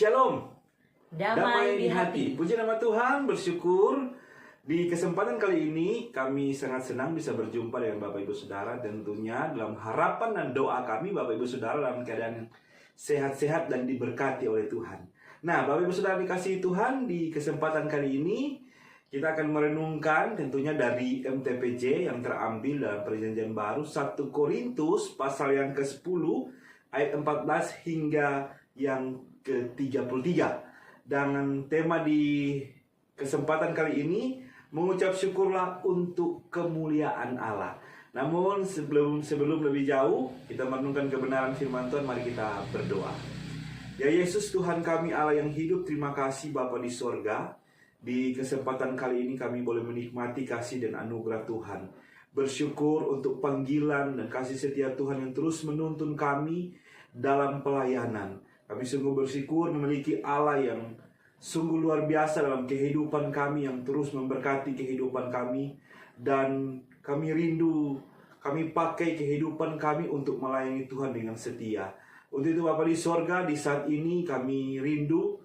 Shalom, Damai di hati. Puji nama Tuhan, bersyukur. Di kesempatan kali ini kami sangat senang bisa berjumpa dengan Bapak Ibu Saudara. Tentunya dalam harapan dan doa kami Bapak Ibu Saudara dalam keadaan sehat-sehat dan diberkati oleh Tuhan. Nah, Bapak Ibu Saudara dikasihi Tuhan, di kesempatan kali ini kita akan merenungkan tentunya dari MTPJ yang terambil dalam Perjanjian Baru 1 Korintus pasal yang ke-10 ayat 14 hingga yang ke-33. Dan tema di kesempatan kali ini mengucap syukurlah untuk kemuliaan Allah. Namun sebelum lebih jauh kita merenungkan kebenaran firman Tuhan, mari kita berdoa. Ya Yesus Tuhan kami Allah yang hidup, terima kasih Bapa di sorga. Di kesempatan kali ini kami boleh menikmati kasih dan anugerah Tuhan. Bersyukur untuk panggilan dan kasih setia Tuhan yang terus menuntun kami dalam pelayanan. Kami sungguh bersyukur memiliki Allah yang sungguh luar biasa dalam kehidupan kami, yang terus memberkati kehidupan kami. Dan kami rindu, kami pakai kehidupan kami untuk melayani Tuhan dengan setia. Untuk itu Bapa di sorga, di saat ini kami rindu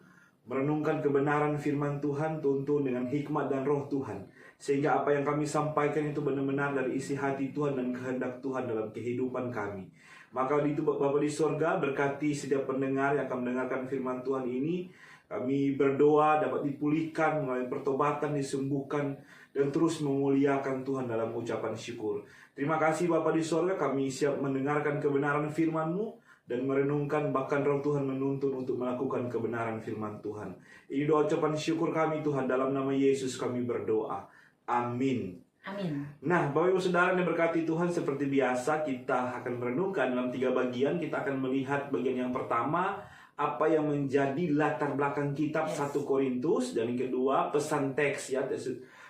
merenungkan kebenaran firman Tuhan, tuntun dengan hikmat dan roh Tuhan. Sehingga apa yang kami sampaikan itu benar-benar dari isi hati Tuhan dan kehendak Tuhan dalam kehidupan kami. Maka itu Bapa di sorga, berkati setiap pendengar yang akan mendengarkan firman Tuhan ini. Kami berdoa dapat dipulihkan melalui pertobatan, disembuhkan, dan terus memuliakan Tuhan dalam ucapan syukur. Terima kasih Bapa di sorga, kami siap mendengarkan kebenaran firman-Mu dan merenungkan, bahkan roh Tuhan menuntun untuk melakukan kebenaran firman Tuhan. Ini doa ucapan syukur kami Tuhan, dalam nama Yesus kami berdoa. Amin. Amin. Nah, Bapak Ibu Saudara yang diberkati Tuhan, seperti biasa kita akan merenungkan dalam 3 bagian. Kita akan melihat bagian yang pertama, apa yang menjadi latar belakang kitab 1 Korintus. Dan yang kedua, pesan teks ya,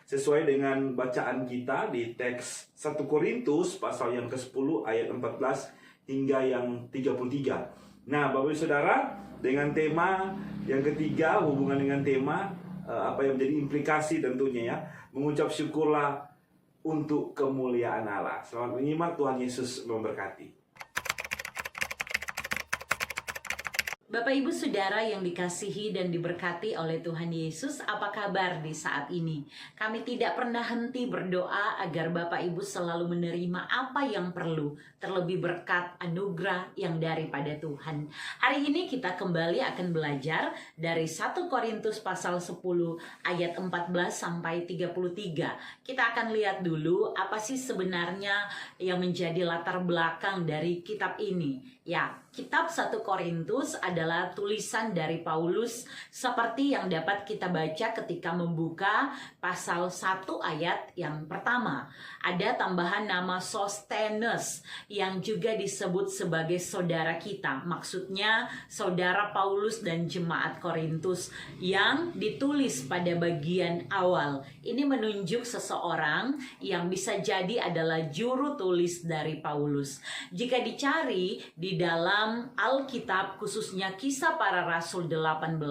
sesuai dengan bacaan kita di teks 1 Korintus pasal yang ke-10 ayat 14 hingga yang 33. Nah, Bapak Ibu Saudara, dengan tema yang ketiga, hubungan dengan tema apa yang menjadi implikasi tentunya ya, mengucap syukurlah untuk kemuliaan Allah. Selamat menyimak, Tuhan Yesus memberkati. Bapak Ibu Saudara yang dikasihi dan diberkati oleh Tuhan Yesus, apa kabar di saat ini? Kami tidak pernah henti berdoa agar Bapak Ibu selalu menerima apa yang perlu, terlebih berkat anugerah yang daripada Tuhan. Hari ini kita kembali akan belajar dari 1 Korintus pasal 10 ayat 14 sampai 33. Kita akan lihat dulu apa sih sebenarnya yang menjadi latar belakang dari kitab ini. Ya, kitab 1 Korintus adalah tulisan dari Paulus seperti yang dapat kita baca ketika membuka pasal 1 ayat yang pertama. Ada tambahan nama Sostenes yang juga disebut sebagai saudara kita. Maksudnya saudara Paulus dan jemaat Korintus yang ditulis pada bagian awal. Ini menunjuk seseorang yang bisa jadi adalah juru tulis dari Paulus. Jika dicari di dalam Alkitab, khususnya Kisah Para Rasul 18,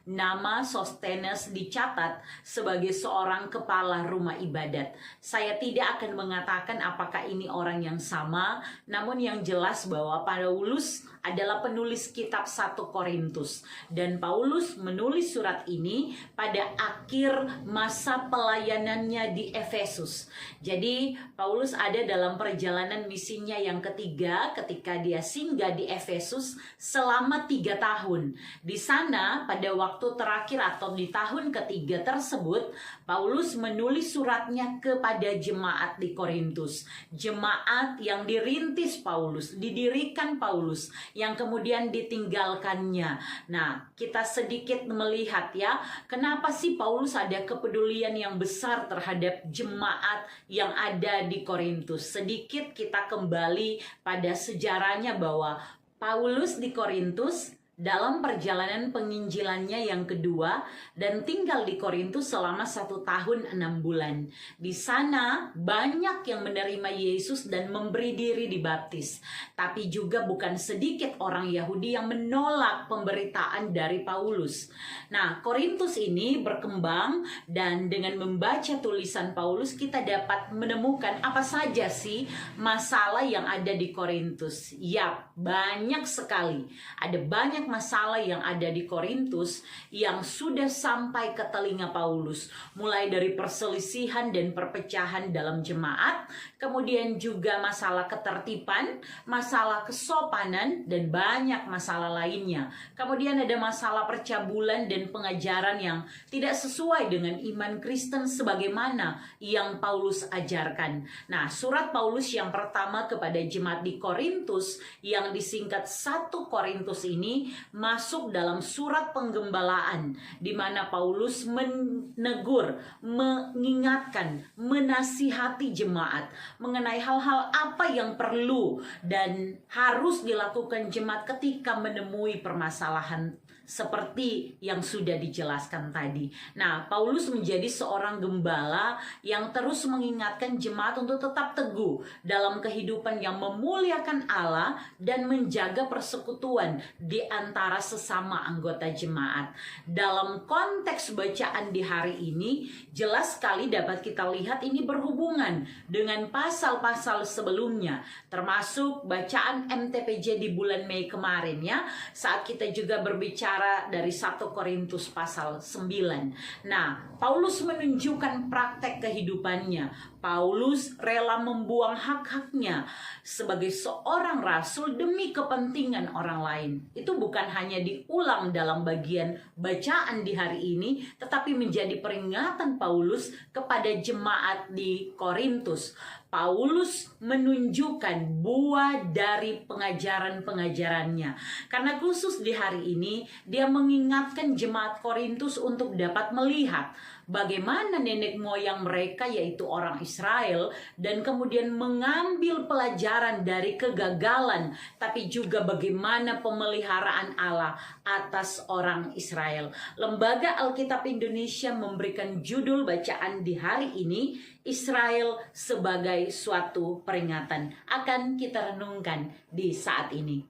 nama Sostenes dicatat sebagai seorang kepala rumah ibadat. Saya tidak akan mengatakan apakah ini orang yang sama, namun yang jelas bahwa Paulus adalah penulis kitab 1 Korintus. Dan Paulus menulis surat ini pada akhir masa pelayanannya di Efesus. Jadi Paulus ada dalam perjalanan misinya yang ketiga ketika dia singgah di Efesus selama 3 tahun. Di sana pada waktu terakhir atau di tahun ketiga tersebut, Paulus menulis suratnya kepada jemaat di Korintus. Jemaat yang dirintis Paulus, didirikan Paulus, yang kemudian ditinggalkannya. Nah, kita sedikit melihat ya, kenapa sih Paulus ada kepedulian yang besar terhadap jemaat yang ada di Korintus. Sedikit kita kembali pada sejarahnya bahwa Paulus di Korintus dalam perjalanan penginjilannya yang kedua dan tinggal di Korintus selama 1 tahun 6 bulan. Di sana banyak yang menerima Yesus dan memberi diri dibaptis. Tapi juga bukan sedikit orang Yahudi yang menolak pemberitaan dari Paulus. Nah, Korintus ini berkembang dan dengan membaca tulisan Paulus kita dapat menemukan apa saja sih masalah yang ada di Korintus. Yap, banyak sekali. Ada banyak masalah yang ada di Korintus yang sudah sampai ke telinga Paulus, mulai dari perselisihan dan perpecahan dalam jemaat, kemudian juga masalah ketertiban, masalah kesopanan, dan banyak masalah lainnya. Kemudian ada masalah percabulan dan pengajaran yang tidak sesuai dengan iman Kristen sebagaimana yang Paulus ajarkan. Nah, surat Paulus yang pertama kepada jemaat di Korintus yang disingkat 1 Korintus ini masuk dalam surat penggembalaan, di mana Paulus menegur, mengingatkan, menasihati jemaat mengenai hal-hal apa yang perlu dan harus dilakukan jemaat ketika menemui permasalahan seperti yang sudah dijelaskan tadi. Nah, Paulus menjadi seorang gembala yang terus mengingatkan jemaat untuk tetap teguh dalam kehidupan yang memuliakan Allah dan menjaga persekutuan di antara sesama anggota jemaat. Dalam konteks bacaan di hari ini, jelas sekali dapat kita lihat ini berhubungan dengan pasal-pasal sebelumnya, termasuk bacaan MTPJ di bulan Mei kemarin ya, saat kita juga berbicara dari 1 Korintus pasal 9. Nah, Paulus menunjukkan praktek kehidupannya. Paulus rela membuang hak-haknya sebagai seorang rasul demi kepentingan orang lain. Itu bukan hanya diulang dalam bagian bacaan di hari ini, tetapi menjadi peringatan Paulus kepada jemaat di Korintus. Paulus menunjukkan buah dari pengajaran-pengajarannya. Karena khusus di hari ini, dia mengingatkan jemaat Korintus untuk dapat melihat bagaimana nenek moyang mereka, yaitu orang Israel, dan kemudian mengambil pelajaran dari kegagalan, tapi juga bagaimana pemeliharaan Allah atas orang Israel. Lembaga Alkitab Indonesia memberikan judul bacaan di hari ini, Israel sebagai suatu peringatan. Akan kita renungkan di saat ini.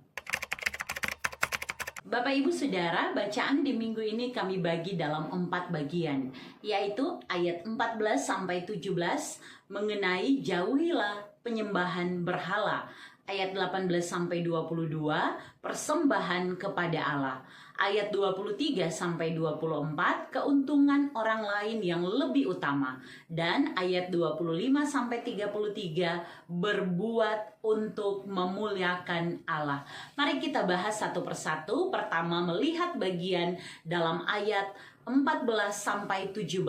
Bapak Ibu Saudara, bacaan di minggu ini kami bagi dalam 4 bagian, yaitu ayat 14 sampai 17 mengenai jauhilah penyembahan berhala. Ayat 18 sampai 22 persembahan kepada Allah. Ayat 23 sampai 24 keuntungan orang lain yang lebih utama, dan ayat 25 sampai 33 berbuat untuk memuliakan Allah. Mari kita bahas satu persatu. Pertama, melihat bagian dalam ayat 14 sampai 17.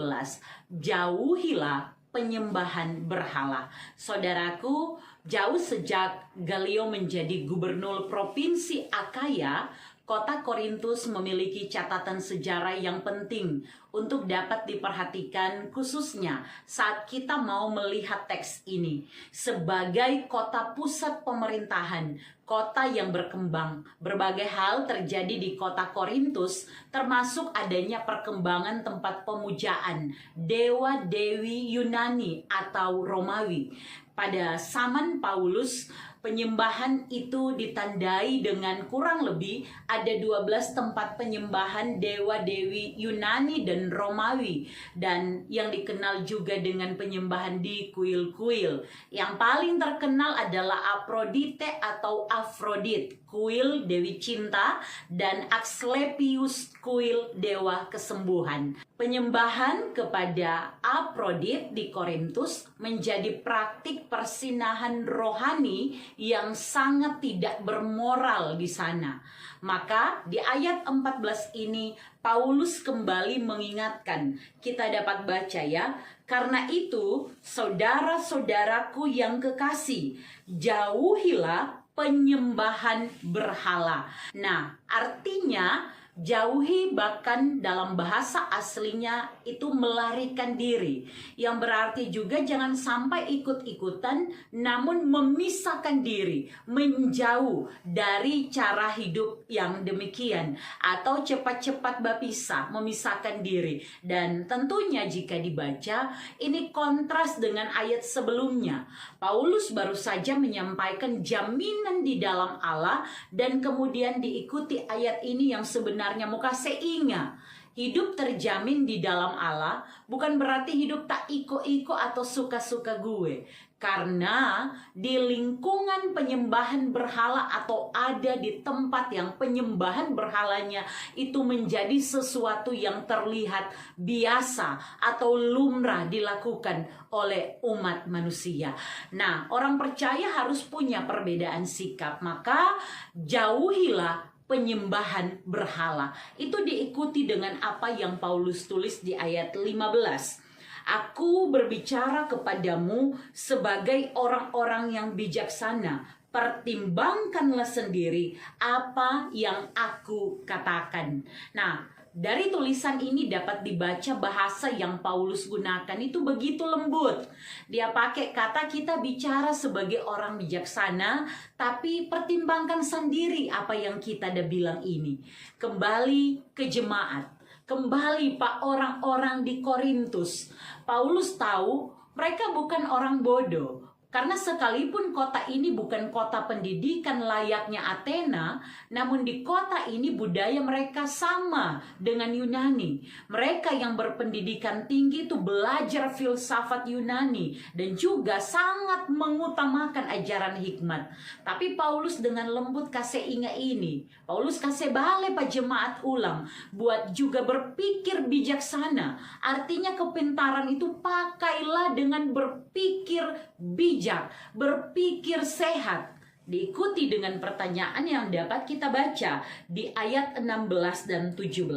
Jauhilah penyembahan berhala. Saudaraku, jauh sejak Galio menjadi gubernur provinsi Akaya, kota Korintus memiliki catatan sejarah yang penting untuk dapat diperhatikan, khususnya saat kita mau melihat teks ini. Sebagai kota pusat pemerintahan, kota yang berkembang, berbagai hal terjadi di kota Korintus, termasuk adanya perkembangan tempat pemujaan dewa-dewi Yunani atau Romawi. Pada zaman Paulus, penyembahan itu ditandai dengan kurang lebih ada 12 tempat penyembahan dewa-dewi Yunani dan Romawi, dan yang dikenal juga dengan penyembahan di kuil-kuil. Yang paling terkenal adalah Aphrodite atau Afrodit, kuil dewi cinta, dan Asklepios, kuil dewa kesembuhan. Penyembahan kepada Aphrodit di Korintus menjadi praktik persinahan rohani yang sangat tidak bermoral di sana. Maka di ayat 14 ini Paulus kembali mengingatkan, kita dapat baca ya, karena itu saudara-saudaraku yang kekasih, jauhilah penyembahan berhala. Nah, artinya jauhi, bahkan dalam bahasa aslinya itu melarikan diri, yang berarti juga jangan sampai ikut-ikutan, namun memisahkan diri, menjauh dari cara hidup yang demikian, atau cepat-cepat berpisah, memisahkan diri. Dan tentunya jika dibaca, ini kontras dengan ayat sebelumnya. Paulus baru saja menyampaikan jaminan di dalam Allah, dan kemudian diikuti ayat ini yang sebenarnya muka seinga. Hidup terjamin di dalam Allah bukan berarti hidup tak iko-iko atau suka-suka gue. Karena di lingkungan penyembahan berhala atau ada di tempat yang penyembahan berhalanya itu menjadi sesuatu yang terlihat biasa atau lumrah dilakukan oleh umat manusia. Nah, orang percaya harus punya perbedaan sikap, maka jauhilah penyembahan berhala. Itu diikuti dengan apa yang Paulus tulis di ayat 15. Aku berbicara kepadamu sebagai orang-orang yang bijaksana. Pertimbangkanlah sendiri apa yang aku katakan. Nah, dari tulisan ini dapat dibaca bahasa yang Paulus gunakan itu begitu lembut. Dia pakai kata kita bicara sebagai orang bijaksana, tapi pertimbangkan sendiri apa yang kita udah bilang ini. Kembali ke jemaat. Kembali Pak orang-orang di Korintus. Paulus tahu mereka bukan orang bodoh. Karena sekalipun kota ini bukan kota pendidikan layaknya Athena, namun di kota ini budaya mereka sama dengan Yunani. Mereka yang berpendidikan tinggi itu belajar filsafat Yunani dan juga sangat mengutamakan ajaran hikmat. Tapi Paulus dengan lembut kasih ingat ini. Paulus kasih balik Pak jemaat ulang buat juga berpikir bijaksana. Artinya kepintaran itu pakailah dengan berpikir bijak, berpikir sehat. Diikuti dengan pertanyaan yang dapat kita baca di ayat 16 dan 17.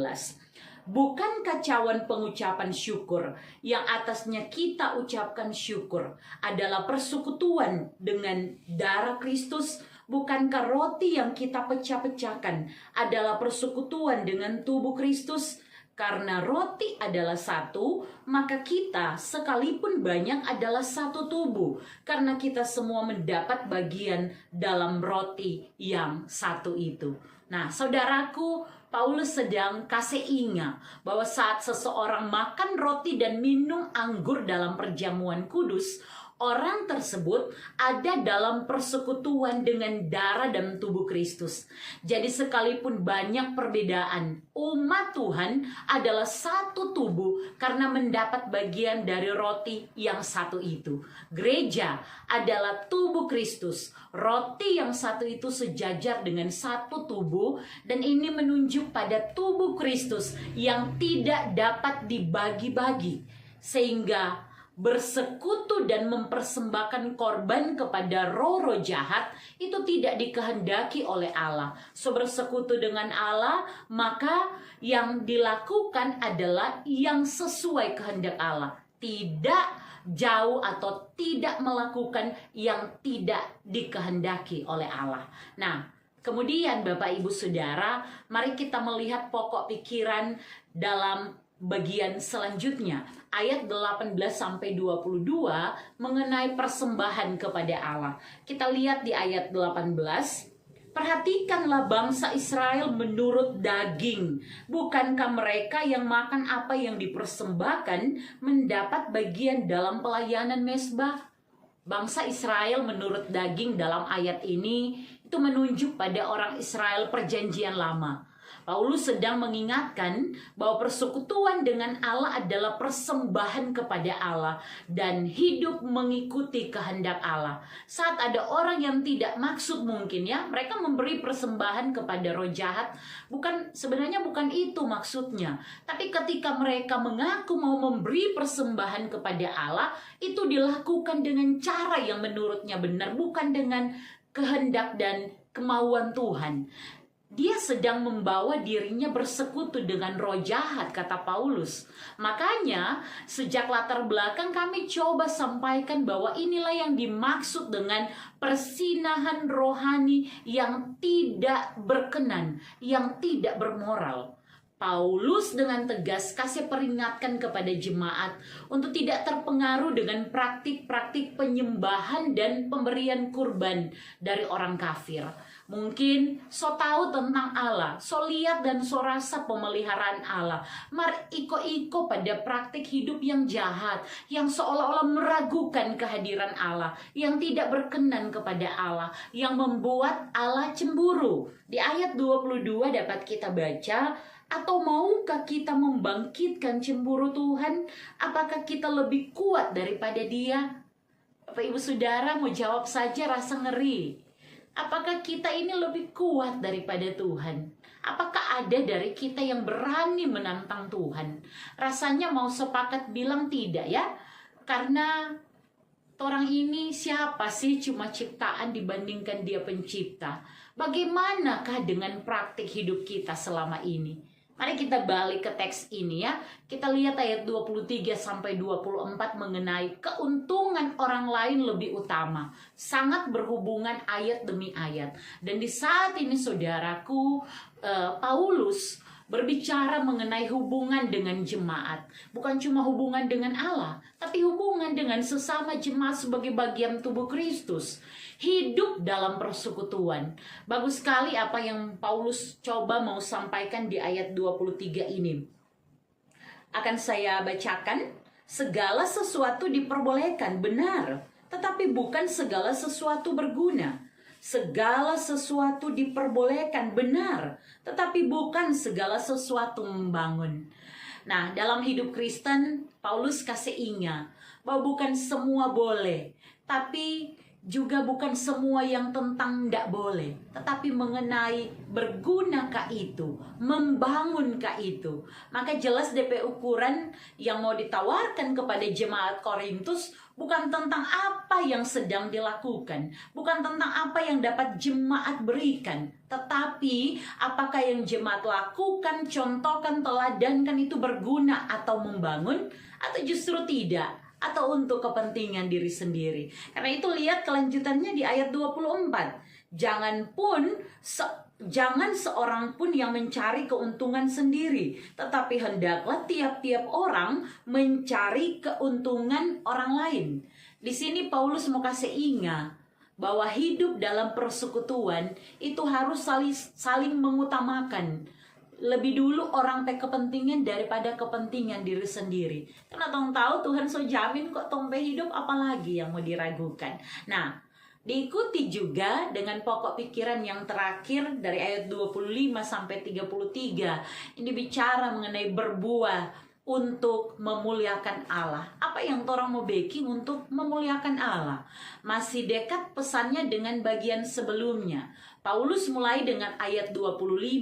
Bukan kacauan pengucapan syukur yang atasnya kita ucapkan syukur adalah persekutuan dengan darah Kristus? Bukankah roti yang kita pecah-pecahkan adalah persekutuan dengan tubuh Kristus? Karena roti adalah satu, maka kita sekalipun banyak adalah satu tubuh. Karena kita semua mendapat bagian dalam roti yang satu itu. Nah, saudaraku, Paulus sedang kasih ingat bahwa saat seseorang makan roti dan minum anggur dalam perjamuan kudus, orang tersebut ada dalam persekutuan dengan darah dan tubuh Kristus. Jadi sekalipun banyak perbedaan, umat Tuhan adalah satu tubuh karena mendapat bagian dari roti yang satu itu. Gereja adalah tubuh Kristus. Roti yang satu itu sejajar dengan satu tubuh, dan ini menunjuk pada tubuh Kristus yang tidak dapat dibagi-bagi. Sehingga bersekutu dan mempersembahkan korban kepada roh-roh jahat itu tidak dikehendaki oleh Allah. So bersekutu dengan Allah, maka yang dilakukan adalah yang sesuai kehendak Allah. Tidak jauh atau tidak melakukan yang tidak dikehendaki oleh Allah. Nah, kemudian Bapak Ibu Saudara, mari kita melihat pokok pikiran dalam bagian selanjutnya, ayat 18-22 mengenai persembahan kepada Allah. Kita lihat di ayat 18, perhatikanlah bangsa Israel menurut daging. Bukankah mereka yang makan apa yang dipersembahkan mendapat bagian dalam pelayanan mezbah? Bangsa Israel menurut daging dalam ayat ini itu menunjuk pada orang Israel perjanjian lama. Paulus sedang mengingatkan bahwa persekutuan dengan Allah adalah persembahan kepada Allah dan hidup mengikuti kehendak Allah. Saat ada orang yang tidak maksud mungkin ya, mereka memberi persembahan kepada roh jahat, sebenarnya bukan itu maksudnya. Tapi ketika mereka mengaku mau memberi persembahan kepada Allah, itu dilakukan dengan cara yang menurutnya benar, bukan dengan kehendak dan kemauan Tuhan. Dia sedang membawa dirinya bersekutu dengan roh jahat, kata Paulus. Makanya sejak latar belakang kami coba sampaikan bahwa inilah yang dimaksud dengan persinahan rohani yang tidak berkenan, yang tidak bermoral. Paulus dengan tegas kasih peringatkan kepada jemaat untuk tidak terpengaruh dengan praktik-praktik penyembahan dan pemberian kurban dari orang kafir. Mungkin so tahu tentang Allah, so lihat dan so rasa pemeliharaan Allah, mari iko-iko pada praktik hidup yang jahat, yang seolah-olah meragukan kehadiran Allah, yang tidak berkenan kepada Allah, yang membuat Allah cemburu. Di ayat 22 dapat kita baca, atau maukah kita membangkitkan cemburu Tuhan? Apakah kita lebih kuat daripada Dia? Bapak Ibu Saudara mau jawab saja rasa ngeri. Apakah kita ini lebih kuat daripada Tuhan? Apakah ada dari kita yang berani menantang Tuhan? Rasanya mau sepakat bilang tidak ya. Karena orang ini siapa sih, cuma ciptaan dibandingkan dia pencipta. Bagaimanakah dengan praktik hidup kita selama ini? Mari kita balik ke teks ini ya. Kita lihat ayat 23 sampai 24 mengenai keuntungan orang lain lebih utama. Sangat berhubungan ayat demi ayat. Dan di saat ini saudaraku, Paulus berbicara mengenai hubungan dengan jemaat. Bukan cuma hubungan dengan Allah, tapi hubungan dengan sesama jemaat sebagai bagian tubuh Kristus. Hidup dalam persekutuan. Bagus sekali apa yang Paulus coba mau sampaikan di ayat 23 ini. Akan saya bacakan. Segala sesuatu diperbolehkan, benar. Tetapi bukan segala sesuatu berguna. Segala sesuatu diperbolehkan, benar. Tetapi bukan segala sesuatu membangun. Nah, dalam hidup Kristen, Paulus kasih ingat bahwa bukan semua boleh. Tapi juga bukan semua yang tentang tidak boleh, tetapi mengenai bergunakah itu, membangunkah itu. Maka jelas DP ukuran yang mau ditawarkan kepada jemaat Korintus bukan tentang apa yang sedang dilakukan, bukan tentang apa yang dapat jemaat berikan, tetapi apakah yang jemaat lakukan, contohkan, teladankan itu berguna atau membangun, atau justru tidak, atau untuk kepentingan diri sendiri. Karena itu lihat kelanjutannya di ayat 24. Jangan seorang pun yang mencari keuntungan sendiri, tetapi hendaklah tiap-tiap orang mencari keuntungan orang lain. Di sini Paulus mau kasih ingat bahwa hidup dalam persekutuan itu harus saling mengutamakan. Lebih dulu orang kepentingan daripada kepentingan diri sendiri. Karena tong tahu Tuhan so jamin kok tong hidup, apalagi yang mau diragukan. Nah, diikuti juga dengan pokok pikiran yang terakhir dari ayat 25 sampai 33. Ini bicara mengenai berbuah untuk memuliakan Allah. Apa yang orang mau baking untuk memuliakan Allah? Masih dekat pesannya dengan bagian sebelumnya. Paulus mulai dengan ayat 25.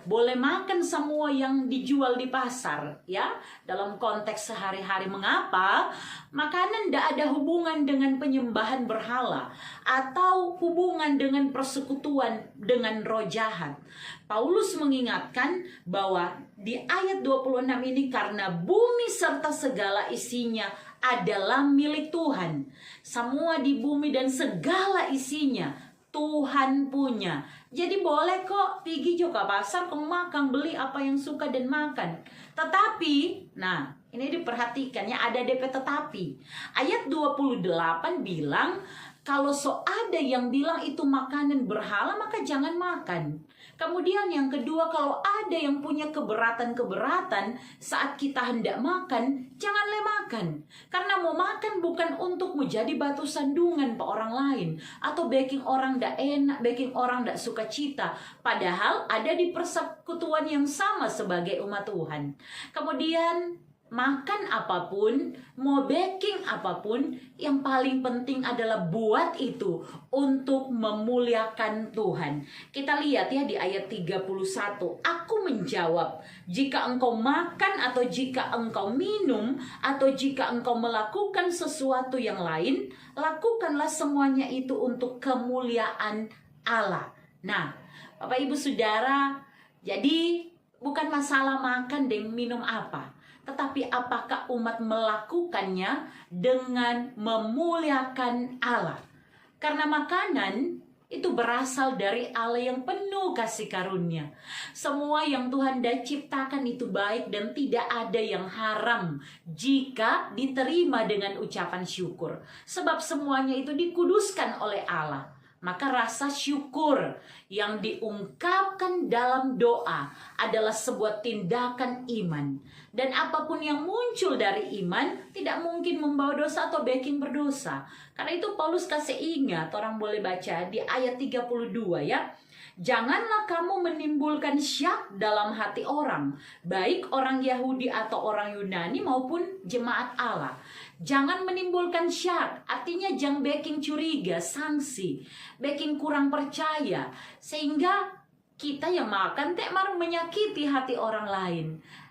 Boleh makan semua yang dijual di pasar, ya. Dalam konteks sehari-hari, mengapa? Makanan tidak ada hubungan dengan penyembahan berhala atau hubungan dengan persekutuan dengan roh jahat. Paulus mengingatkan bahwa di ayat 26 ini, karena bumi serta segala isinya adalah milik Tuhan. Semua di bumi dan segala isinya Tuhan punya. Jadi boleh kok pergi juga pasar, kau makan, beli apa yang suka dan makan. Tetapi, nah ini diperhatikan ya, ada DP tetapi. Ayat 28 bilang, kalau ada yang bilang itu makanan berhala, maka jangan makan. Kemudian yang kedua, kalau ada yang punya keberatan-keberatan saat kita hendak makan, janganlah makan. Karena mau makan bukan untuk menjadi batu sandungan ke orang lain, atau baking orang ndak enak, baking orang ndak suka cita. Padahal ada di persekutuan yang sama sebagai umat Tuhan. Kemudian makan apapun, mau baking apapun, yang paling penting adalah buat itu untuk memuliakan Tuhan. Kita lihat ya di ayat 31. Aku menjawab, jika engkau makan atau jika engkau minum atau jika engkau melakukan sesuatu yang lain, lakukanlah semuanya itu untuk kemuliaan Allah. Nah, Bapak Ibu Saudara, jadi bukan masalah makan dan minum apa, tetapi apakah umat melakukannya dengan memuliakan Allah. Karena makanan itu berasal dari Allah yang penuh kasih karunia. Semua yang Tuhan dah ciptakan itu baik dan tidak ada yang haram jika diterima dengan ucapan syukur. Sebab semuanya itu dikuduskan oleh Allah. Maka rasa syukur yang diungkapkan dalam doa adalah sebuah tindakan iman. Dan apapun yang muncul dari iman tidak mungkin membawa dosa atau bikin berdosa. Karena itu Paulus kasih ingat, orang boleh baca di ayat 32 ya. Janganlah kamu menimbulkan syak dalam hati orang, baik orang Yahudi atau orang Yunani maupun jemaat Allah. Jangan menimbulkan syak, artinya jangan bikin curiga, sangsi, bikin kurang percaya, sehingga kita yang makan menyakiti hati orang lain.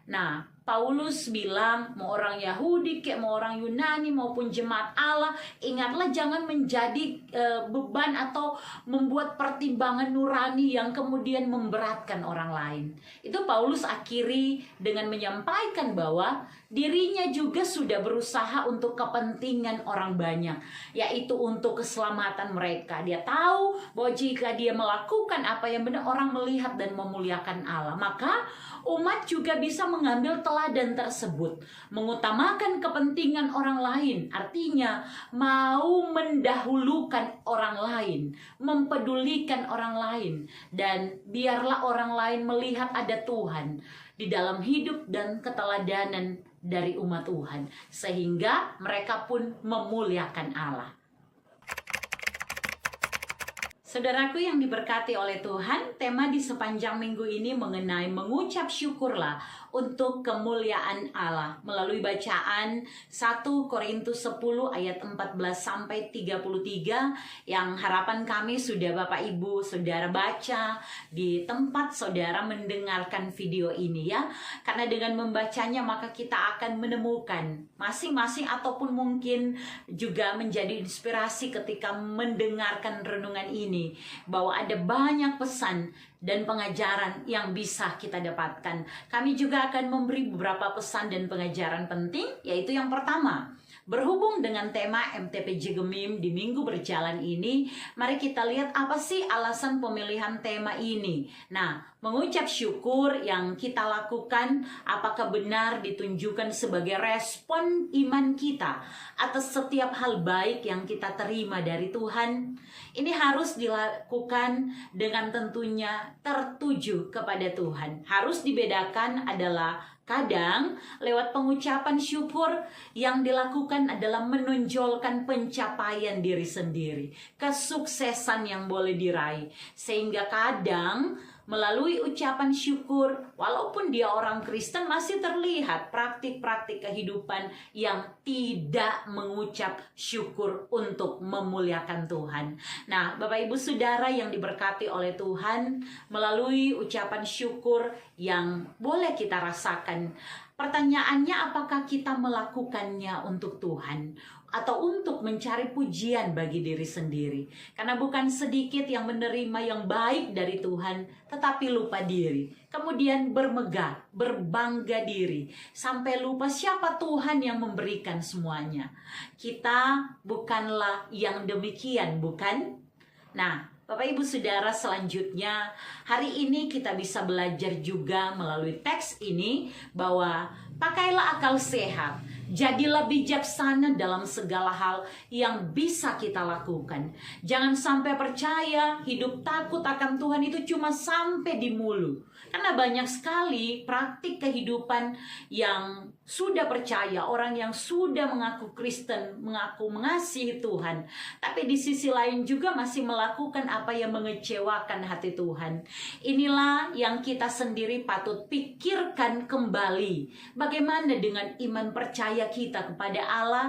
Nah, Paulus bilang, mau orang Yahudi, mau orang Yunani, maupun jemaat Allah, ingatlah jangan menjadi beban atau membuat pertimbangan nurani yang kemudian memberatkan orang lain. Itu Paulus akhiri dengan menyampaikan bahwa dirinya juga sudah berusaha untuk kepentingan orang banyak, yaitu untuk keselamatan mereka. Dia tahu bahwa jika dia melakukan apa yang benar, orang melihat dan memuliakan Allah, maka umat juga bisa mengambil teladan tersebut, mengutamakan kepentingan orang lain, artinya mau mendahulukan orang lain, mempedulikan orang lain, dan biarlah orang lain melihat ada Tuhan di dalam hidup dan keteladanan dari umat Tuhan, sehingga mereka pun memuliakan Allah. Saudaraku yang diberkati oleh Tuhan, tema di sepanjang minggu ini mengenai mengucap syukurlah untuk kemuliaan Allah melalui bacaan 1 Korintus 10 ayat 14 sampai 33 yang harapan kami sudah Bapak Ibu Saudara baca di tempat saudara mendengarkan video ini ya. Karena dengan membacanya maka kita akan menemukan masing-masing ataupun mungkin juga menjadi inspirasi ketika mendengarkan renungan ini, bahwa ada banyak pesan dan pengajaran yang bisa kita dapatkan. Kami juga akan memberi beberapa pesan dan pengajaran penting, yaitu yang pertama, berhubung dengan tema MTPJ Gemim di minggu berjalan ini, mari kita lihat apa sih alasan pemilihan tema ini. Nah, mengucap syukur yang kita lakukan apakah benar ditunjukkan sebagai respon iman kita atas setiap hal baik yang kita terima dari Tuhan? Ini harus dilakukan dengan tentunya tertuju kepada Tuhan. Harus dibedakan adalah kadang lewat pengucapan syukur yang dilakukan adalah menonjolkan pencapaian diri sendiri, kesuksesan yang boleh diraih. Sehingga kadang melalui ucapan syukur, walaupun dia orang Kristen, masih terlihat praktik-praktik kehidupan yang tidak mengucap syukur untuk memuliakan Tuhan. Nah, Bapak Ibu Saudara yang diberkati oleh Tuhan, melalui ucapan syukur yang boleh kita rasakan, pertanyaannya apakah kita melakukannya untuk Tuhan atau untuk mencari pujian bagi diri sendiri? Karena bukan sedikit yang menerima yang baik dari Tuhan tetapi lupa diri, kemudian bermegah, berbangga diri, sampai lupa siapa Tuhan yang memberikan semuanya. Kita bukanlah yang demikian, bukan? Nah, Bapak Ibu Saudara, selanjutnya hari ini kita bisa belajar juga melalui teks ini bahwa pakailah akal sehat, jadilah bijaksana dalam segala hal yang bisa kita lakukan. Jangan sampai percaya hidup takut akan Tuhan itu cuma sampai di mulut. Karena banyak sekali praktik kehidupan yang sudah percaya, orang yang sudah mengaku Kristen, mengaku mengasihi Tuhan, tapi di sisi lain juga masih melakukan apa yang mengecewakan hati Tuhan. Inilah yang kita sendiri patut pikirkan kembali. Bagaimana dengan iman percaya kita kepada Allah?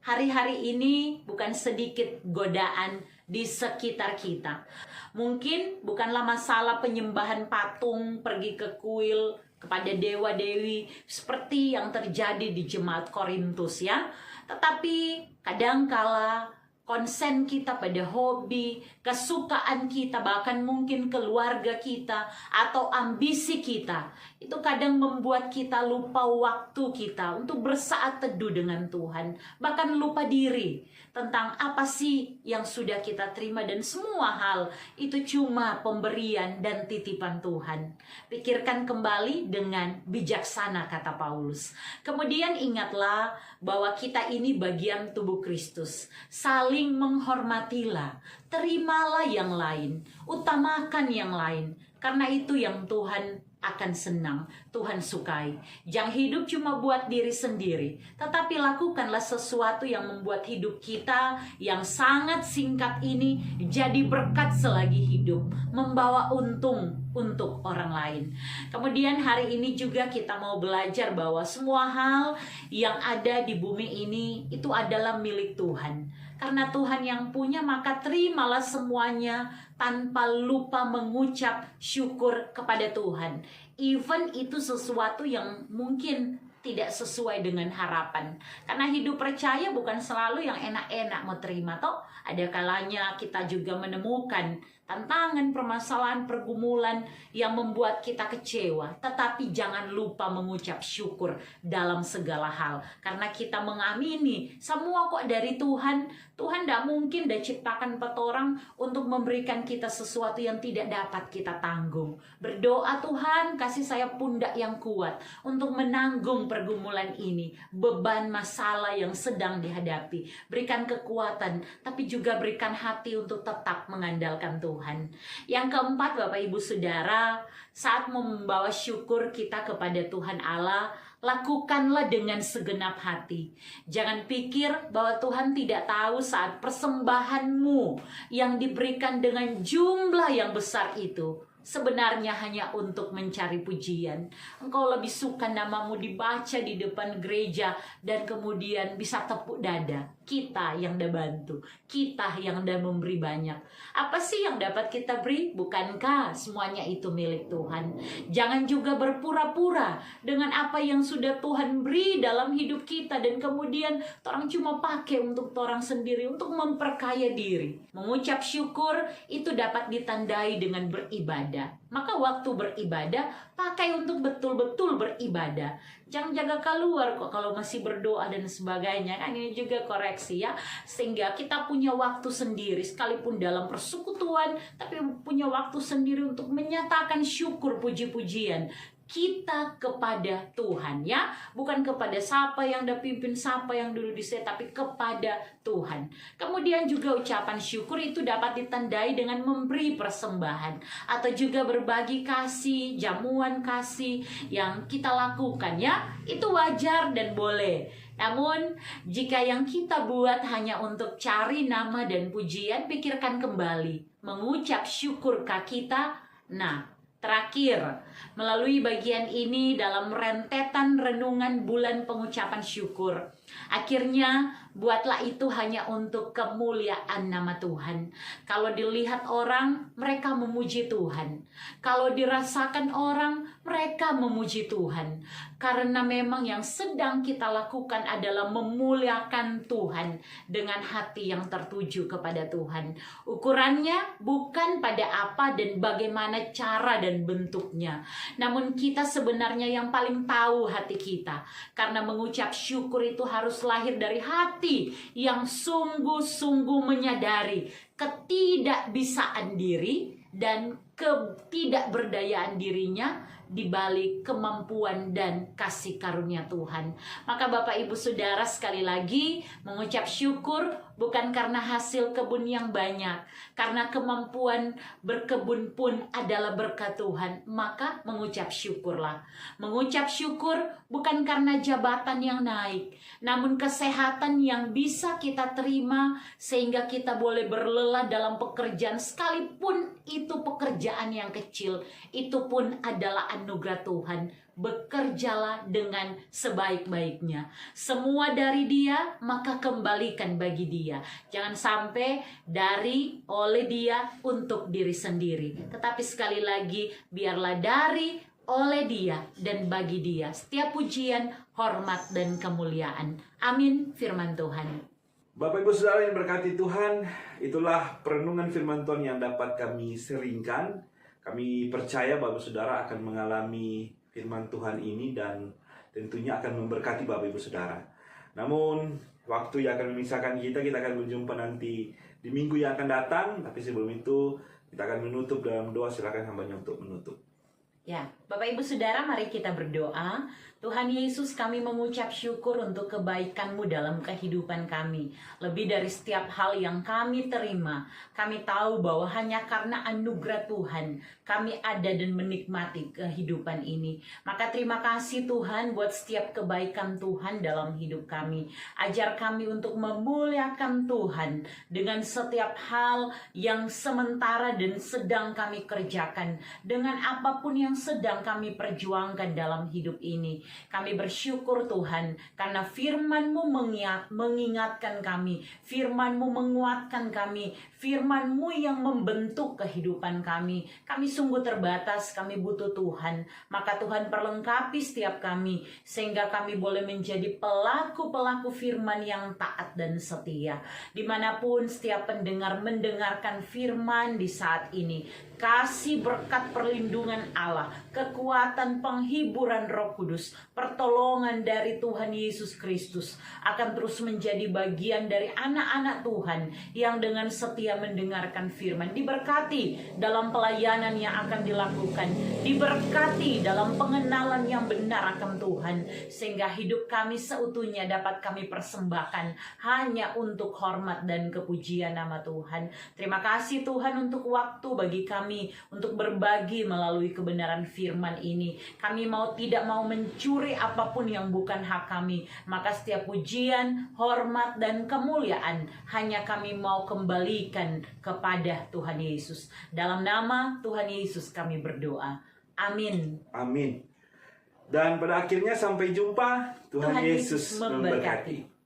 Hari-hari ini bukan sedikit godaan di sekitar kita. Mungkin bukanlah masalah penyembahan patung, pergi ke kuil, kepada dewa-dewi seperti yang terjadi di jemaat Korintus ya. Tetapi kadangkala konsen kita pada hobi, kesukaan kita, bahkan mungkin keluarga kita atau ambisi kita, itu kadang membuat kita lupa waktu kita untuk bersaat teduh dengan Tuhan, bahkan lupa diri tentang apa sih yang sudah kita terima, dan semua hal itu cuma pemberian dan titipan Tuhan. Pikirkan kembali dengan bijaksana, kata Paulus. Kemudian ingatlah bahwa kita ini bagian tubuh Kristus, saling saling menghormatilah, terimalah yang lain, utamakan yang lain. Karena itu yang Tuhan akan senang, Tuhan sukai. Jangan hidup cuma buat diri sendiri, tetapi lakukanlah sesuatu yang membuat hidup kita yang sangat singkat ini jadi berkat selagi hidup, membawa untung untuk orang lain. Kemudian hari ini juga kita mau belajar bahwa semua hal yang ada di bumi ini itu adalah milik Tuhan. Karena Tuhan yang punya, maka terimalah semuanya tanpa lupa mengucap syukur kepada Tuhan. Even itu sesuatu yang mungkin tidak sesuai dengan harapan. Karena hidup percaya bukan selalu yang enak-enak mau terima. Toh ada kalanya kita juga menemukan tantangan, permasalahan, pergumulan yang membuat kita kecewa. Tetapi jangan lupa mengucap syukur dalam segala hal. Karena kita mengamini semua kok dari Tuhan. Tuhan tidak mungkin dah ciptakan petorang untuk memberikan kita sesuatu yang tidak dapat kita tanggung. Berdoa, Tuhan kasih saya pundak yang kuat untuk menanggung pergumulan ini. Beban masalah yang sedang dihadapi. Berikan kekuatan, tapi juga berikan hati untuk tetap mengandalkan Tuhan. Yang keempat, Bapak Ibu Saudara, saat membawa syukur kita kepada Tuhan Allah, lakukanlah dengan segenap hati. Jangan pikir bahwa Tuhan tidak tahu saat persembahanmu yang diberikan dengan jumlah yang besar itu sebenarnya hanya untuk mencari pujian. Engkau lebih suka namamu dibaca di depan gereja dan kemudian bisa tepuk dada. Kita yang dah bantu, kita yang dah memberi banyak. Apa sih yang dapat kita beri? Bukankah semuanya itu milik Tuhan? Jangan juga berpura-pura dengan apa yang sudah Tuhan beri dalam hidup kita dan kemudian orang cuma pakai untuk orang sendiri, untuk memperkaya diri. Mengucap syukur itu dapat ditandai dengan beribadah. Maka waktu beribadah, pakai untuk betul-betul beribadah. Jangan jaga keluar kok kalau masih berdoa dan sebagainya. Kan ini juga koreksi ya. Sehingga kita punya waktu sendiri, sekalipun dalam persekutuan, tapi punya waktu sendiri untuk menyatakan syukur, puji-pujian kita kepada Tuhan ya, bukan kepada siapa yang dah pimpin, siapa yang dulu disini, tapi kepada Tuhan. Kemudian juga ucapan syukur itu dapat ditandai dengan memberi persembahan atau juga berbagi kasih, jamuan kasih yang kita lakukan ya, itu wajar dan boleh. Namun jika yang kita buat hanya untuk cari nama dan pujian, pikirkan kembali mengucap syukurkah kita. Nah, terakhir, melalui bagian ini dalam rentetan renungan bulan pengucapan syukur, akhirnya buatlah itu hanya untuk kemuliaan nama Tuhan. Kalau dilihat orang, mereka memuji Tuhan. Kalau dirasakan orang, mereka memuji Tuhan. Karena memang yang sedang kita lakukan adalah memuliakan Tuhan dengan hati yang tertuju kepada Tuhan. Ukurannya bukan pada apa dan bagaimana cara dan bentuknya, namun kita sebenarnya yang paling tahu hati kita. Karena mengucap syukur itu harus lahir dari hati yang sungguh-sungguh menyadari ketidakbisaan diri dan ketidakberdayaan dirinya di balik kemampuan dan kasih karunia Tuhan. Maka Bapak Ibu Saudara, sekali lagi mengucap syukur bukan karena hasil kebun yang banyak, karena kemampuan berkebun pun adalah berkat Tuhan. Maka mengucap syukurlah. Mengucap syukur bukan karena jabatan yang naik, namun kesehatan yang bisa kita terima sehingga kita boleh berlelah dalam pekerjaan, sekalipun itu pekerjaan yang kecil, itu pun adalah anugerah Tuhan. Bekerjalah dengan sebaik-baiknya. Semua dari Dia, maka kembalikan bagi Dia. Jangan sampai dari oleh Dia untuk diri sendiri. Tetapi sekali lagi, biarlah dari oleh Dia dan bagi Dia setiap pujian, hormat dan kemuliaan. Amin. Firman Tuhan. Bapak Ibu Saudara yang berkati Tuhan, itulah perenungan firman Tuhan yang dapat kami seringkan. Kami percaya Bapak Saudara akan mengalami firman Tuhan ini dan tentunya akan memberkati Bapak Ibu Saudara. Namun waktu yang akan memisahkan kita akan berjumpa nanti di minggu yang akan datang. Tapi sebelum itu kita akan menutup dalam doa. Silakan hambanya untuk menutup. Ya, Bapak Ibu Saudara, mari kita berdoa. Tuhan Yesus, kami mengucap syukur untuk kebaikan-Mu dalam kehidupan kami. Lebih dari setiap hal yang kami terima, kami tahu bahwa hanya karena anugerah Tuhan, kami ada dan menikmati kehidupan ini. Maka terima kasih Tuhan buat setiap kebaikan Tuhan dalam hidup kami. Ajar kami untuk memuliakan Tuhan dengan setiap hal yang sementara dan sedang kami kerjakan. Dengan apapun yang sedang kami perjuangkan dalam hidup ini. Kami bersyukur Tuhan karena firman-Mu mengingatkan kami, firman-Mu menguatkan kami, firman-Mu yang membentuk kehidupan kami. Kami sungguh terbatas, kami butuh Tuhan. Maka Tuhan perlengkapi setiap kami sehingga kami boleh menjadi pelaku-pelaku firman yang taat dan setia. Dimanapun setiap pendengar mendengarkan firman di saat ini, kasih berkat perlindungan Allah, kekuatan penghiburan Roh Kudus, pertolongan dari Tuhan Yesus Kristus akan terus menjadi bagian dari anak-anak Tuhan yang dengan setia mendengarkan firman. Diberkati dalam pelayanan yang akan dilakukan, diberkati dalam pengenalan yang benar akan Tuhan, sehingga hidup kami seutuhnya dapat kami persembahkan hanya untuk hormat dan kepujian nama Tuhan. Terima kasih Tuhan untuk waktu bagi kami untuk berbagi melalui kebenaran firman ini. Kami tidak mau mencuri apapun yang bukan hak kami. Maka setiap pujian, hormat, dan kemuliaan hanya kami mau kembalikan kepada Tuhan Yesus. Dalam nama Tuhan Yesus kami berdoa. Amin. Amin. Dan pada akhirnya sampai jumpa. Tuhan Yesus memberkati.